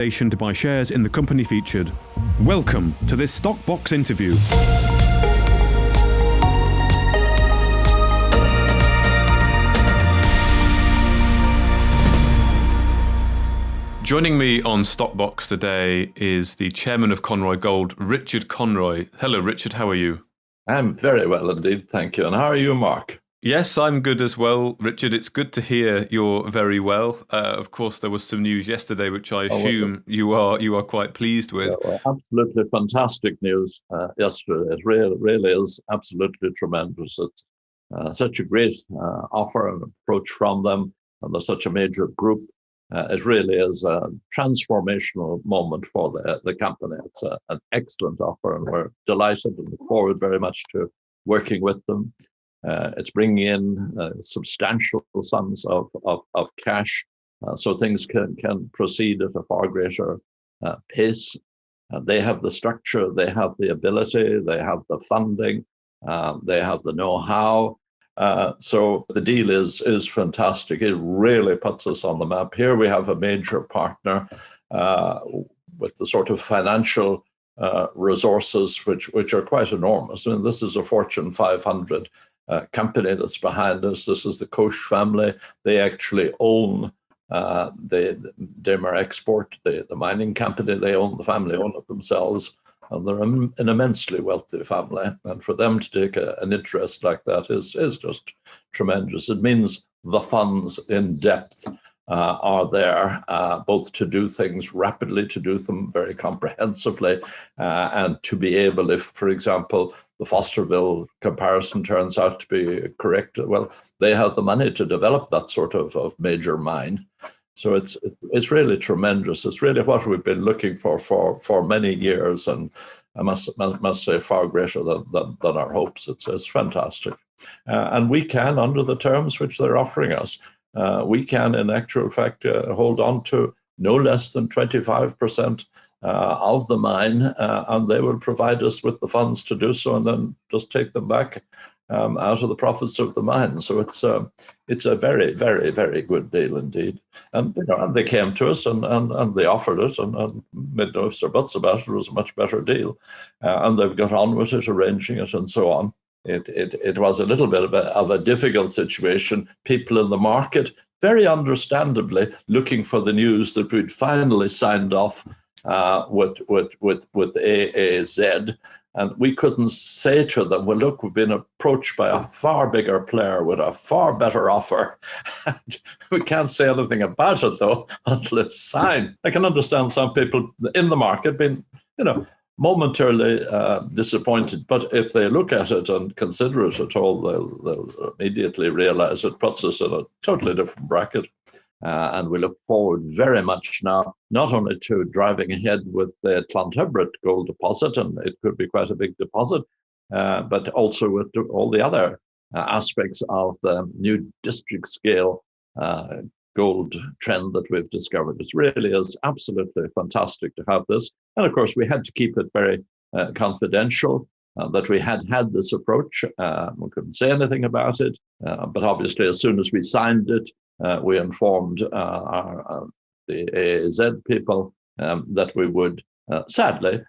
To buy shares in the company featured. Welcome to this Stock Box interview. Joining me on Stockbox today is the chairman of Conroy Gold, Richard Conroy. Hello, Richard. How are you? I'm very well indeed, thank you. And how are you, Mark? Yes, I'm good as well, Richard. It's good to hear you're very well. Of course, there was some news yesterday, which I assume you are quite pleased with. Yeah, well, absolutely fantastic news yesterday. It really is absolutely tremendous. It's such a great offer and approach from them, and they're such a major group. It really is a transformational moment for the company. It's an excellent offer, and we're delighted and look forward very much to working with them. It's bringing in substantial sums of cash, so things can proceed at a far greater pace. They have the structure, they have the ability, they have the funding, they have the know-how. So the deal is fantastic. It really puts us on the map. Here we have a major partner with the sort of financial resources which are quite enormous. I mean, this is a Fortune 500 company that's behind us. This is the Koch family. They actually own the Demir Export, the mining company. The family own it themselves. And they're an immensely wealthy family. And for them to take an interest like that is just tremendous. It means the funds in depth are there, both to do things rapidly, to do them very comprehensively, and to be able, if, for example, the Fosterville comparison turns out to be correct, well, they have the money to develop that sort of major mine. So it's really tremendous. It's really what we've been looking for many years, and I must say far greater than our hopes. It's fantastic, and we can, under the terms which they're offering us, we can, in actual fact, hold on to no less than 25% of the mine, and they will provide us with the funds to do so, and then just take them back out of the profits of the mine. So it's a very, very, very good deal indeed. And and they came to us and they offered it and made no ifs or buts about it. It was a much better deal, and they've got on with it, arranging it, and so on. It was a little bit of a difficult situation. People in the market, very understandably, looking for the news that we'd finally signed off with AAZ. And we couldn't say to them, well, look, we've been approached by a far bigger player with a far better offer. We can't say anything about it, though, until it's signed. I can understand some people in the market being, momentarily disappointed. But if they look at it and consider it at all, they'll immediately realize it puts us in a totally different bracket. And we look forward very much now, not only to driving ahead with the Clontarf gold deposit, and it could be quite a big deposit, but also with all the other aspects of the new district scale gold trend that we've discovered. It really is absolutely fantastic to have this. And of course, we had to keep it very confidential. That we had this approach. We couldn't say anything about it, but obviously as soon as we signed it, we informed the AAZ people that we would sadly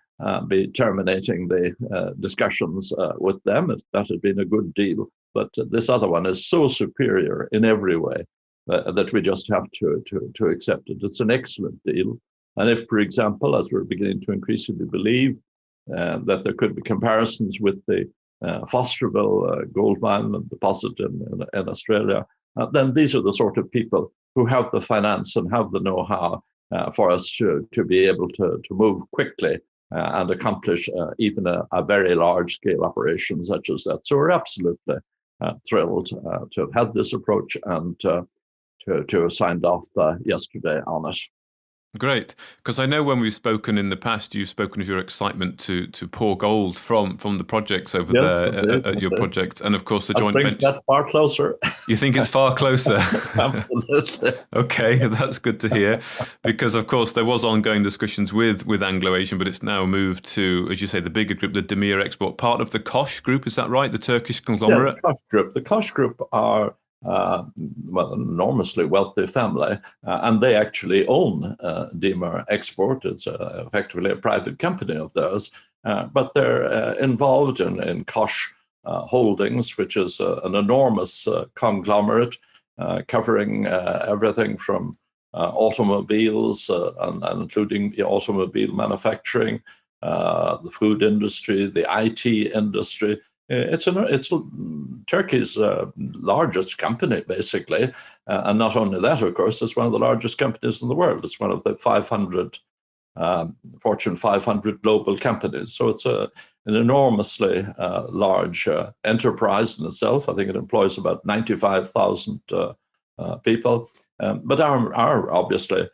be terminating the discussions with them. That had been a good deal, but this other one is so superior in every way that we just have to accept it. It's an excellent deal. And if, for example, as we're beginning to increasingly believe, that there could be comparisons with the Fosterville gold mine and deposit in Australia, then these are the sort of people who have the finance and have the know-how for us to be able to move quickly and accomplish even a very large-scale operation such as that. So we're absolutely thrilled to have had this approach and to have signed off yesterday on it. Great, because I know when we've spoken in the past, you've spoken of your excitement to pour gold from the projects over there at your project, and of course the joint venture. That's far closer. You think it's far closer? Absolutely. Okay, that's good to hear, because of course there was ongoing discussions with Anglo Asian, but it's now moved to, as you say, the bigger group, the Demir Export, part of the Koch group. Is that right? The Turkish conglomerate. Yeah, the Koch group. The Koch group are well, an enormously wealthy family, and they actually own Demir Export. It's effectively a private company of theirs, but they're involved in Koch Holdings, which is an enormous conglomerate covering everything from automobiles and including the automobile manufacturing, the food industry, the IT industry. It's Turkey's largest company, basically. And not only that, of course, it's one of the largest companies in the world. It's one of the 500 Fortune 500 global companies. So it's an enormously large enterprise in itself. I think it employs about 95,000 people. But our obviously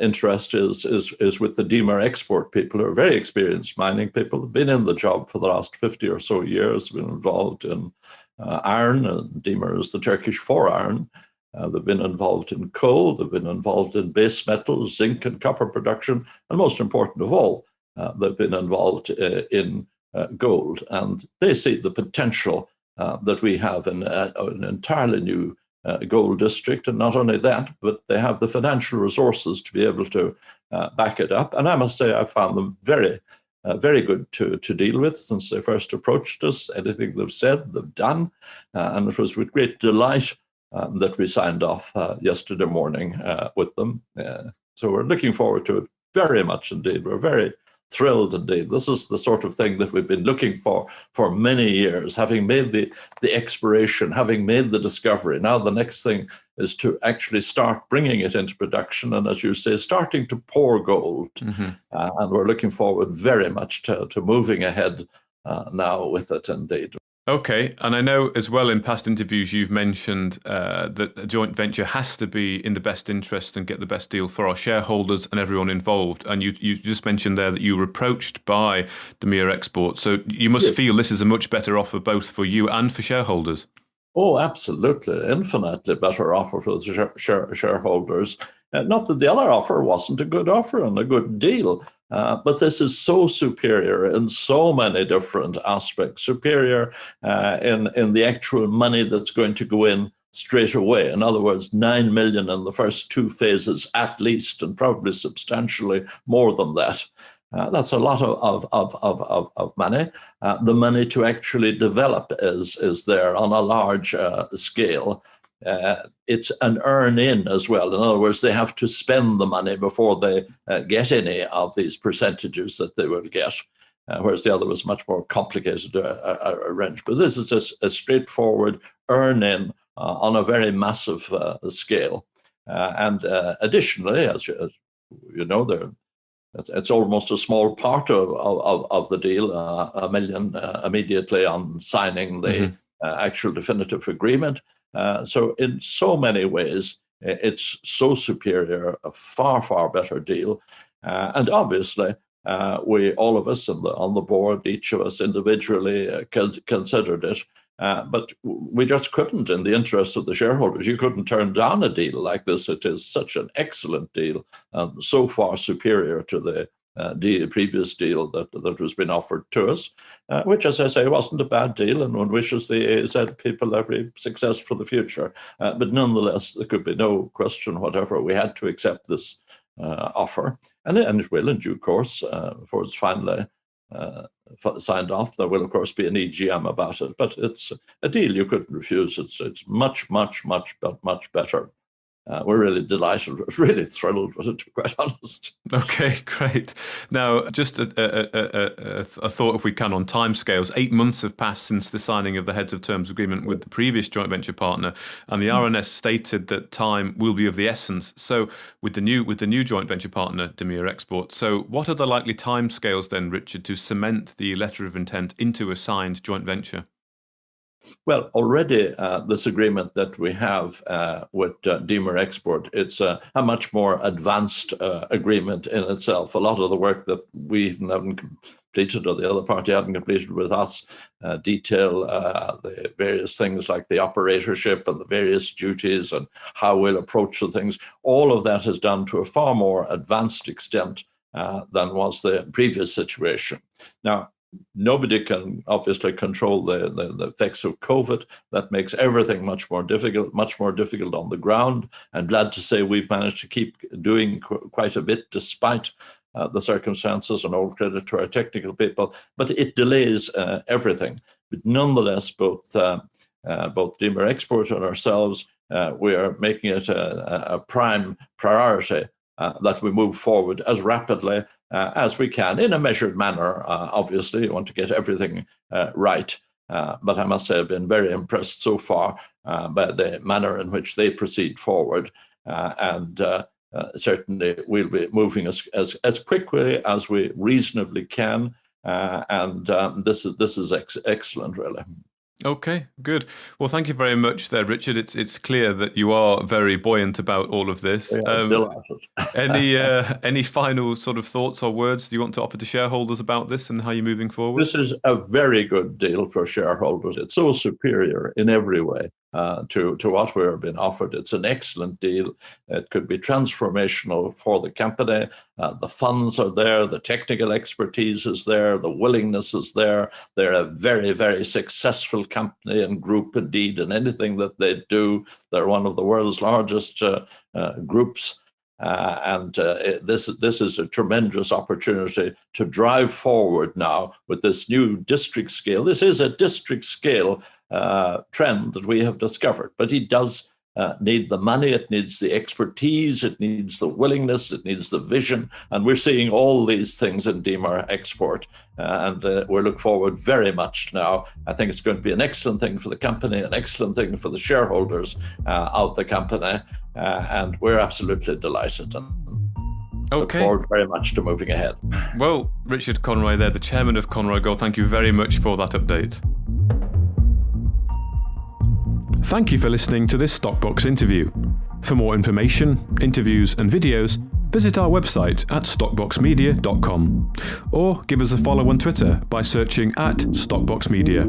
interest is with the Demir Export people, who are very experienced mining people, have been in the job for the last 50 or so years, been involved in iron. Demir is the Turkish for iron. They've been involved in coal, they've been involved in base metals, zinc and copper production, and most important of all, they've been involved in gold. And they see the potential that we have in an entirely new gold district. And not only that, but they have the financial resources to be able to back it up. And I must say, I found them very, very good to deal with since they first approached us. Anything they've said, they've done. And it was with great delight that we signed off yesterday morning with them. So we're looking forward to it very much indeed. We're very thrilled indeed. This is the sort of thing that we've been looking for many years, having made the exploration, having made the discovery. Now the next thing is to actually start bringing it into production and, as you say, starting to pour gold. Mm-hmm. And we're looking forward very much to moving ahead now with it indeed. Okay, and I know as well in past interviews you've mentioned that a joint venture has to be in the best interest and get the best deal for our shareholders and everyone involved. And you just mentioned there that you were approached by Demir Export. So you must feel this is a much better offer both for you and for shareholders. Oh, absolutely. Infinitely better offer for the shareholders. Not that the other offer wasn't a good offer and a good deal, but this is so superior in so many different aspects. Superior in the actual money that's going to go in straight away. In other words, 9 million in the first two phases at least, and probably substantially more than that. That's a lot of money. The money to actually develop is there on a large scale. It's an earn-in as well. In other words, they have to spend the money before they get any of these percentages that they will get, whereas the other was much more complicated arrangement. This is a straightforward earn-in on a very massive scale. And additionally, as you know, it's almost a small part of the deal, $1 million immediately on signing the actual definitive agreement. So in so many ways, it's so superior, a far, far better deal. And obviously, we, all of us on the board, each of us individually considered it. But we just couldn't, in the interest of the shareholders. You couldn't turn down a deal like this. It is such an excellent deal, so far superior to the previous deal that was been offered to us, which, as I say, wasn't a bad deal, and one wishes the AZ people every success for the future. But nonetheless, there could be no question whatever. We had to accept this offer, and it will, in due course, before it's finally signed off. There will, of course, be an EGM about it, but it's a deal you couldn't refuse. It's much, much, much, much better. We're really delighted, really thrilled with it, to be quite honest. Okay, great. Now, just a thought, if we can, on timescales. 8 months have passed since the signing of the Heads of Terms agreement with the previous joint venture partner, and the RNS stated that time will be of the essence. So, with the new joint venture partner, Demir Export. So, what are the likely timescales then, Richard, to cement the letter of intent into a signed joint venture? Well, already this agreement that we have with Demir Export, it's a much more advanced agreement in itself. A lot of the work that we haven't completed, or the other party hadn't completed with us, detail the various things like the operatorship and the various duties and how we'll approach the things. All of that is done to a far more advanced extent than was the previous situation. Now, Nobody can obviously control the effects of COVID. That makes everything much more difficult on the ground. I'm glad to say we've managed to keep doing quite a bit despite the circumstances, and all credit to our technical people. But it delays everything. But nonetheless, both Demir Export and ourselves, we are making it a prime priority that we move forward as rapidly as we can, in a measured manner. Obviously, you want to get everything right. But I must say I've been very impressed so far by the manner in which they proceed forward. And certainly we'll be moving as quickly as we reasonably can. And this is excellent, really. Okay, good. Well, thank you very much there, Richard. It's clear that you are very buoyant about all of this. Any final sort of thoughts or words do you want to offer to shareholders about this and how you're moving forward? This is a very good deal for shareholders. It's so superior in every way to what we're being offered. It's an excellent deal. It could be transformational for the company. The funds are there. The technical expertise is there. The willingness is there. They're a very, very successful company and group indeed in anything that they do. They're one of the world's largest groups. This is a tremendous opportunity to drive forward now with this new district scale. This is a district scale trend that we have discovered, but it does need the money, it needs the expertise, it needs the willingness, it needs the vision, and we're seeing all these things in Demir Export, and we look forward very much now. I think it's going to be an excellent thing for the company, an excellent thing for the shareholders of the company, and we're absolutely delighted and look forward very much to moving ahead. Well, Richard Conroy there, the chairman of Conroy Gold, thank you very much for that update. Thank you for listening to this Stockbox interview. For more information, interviews and videos, visit our website at stockboxmedia.com or give us a follow on Twitter by searching @StockboxMedia.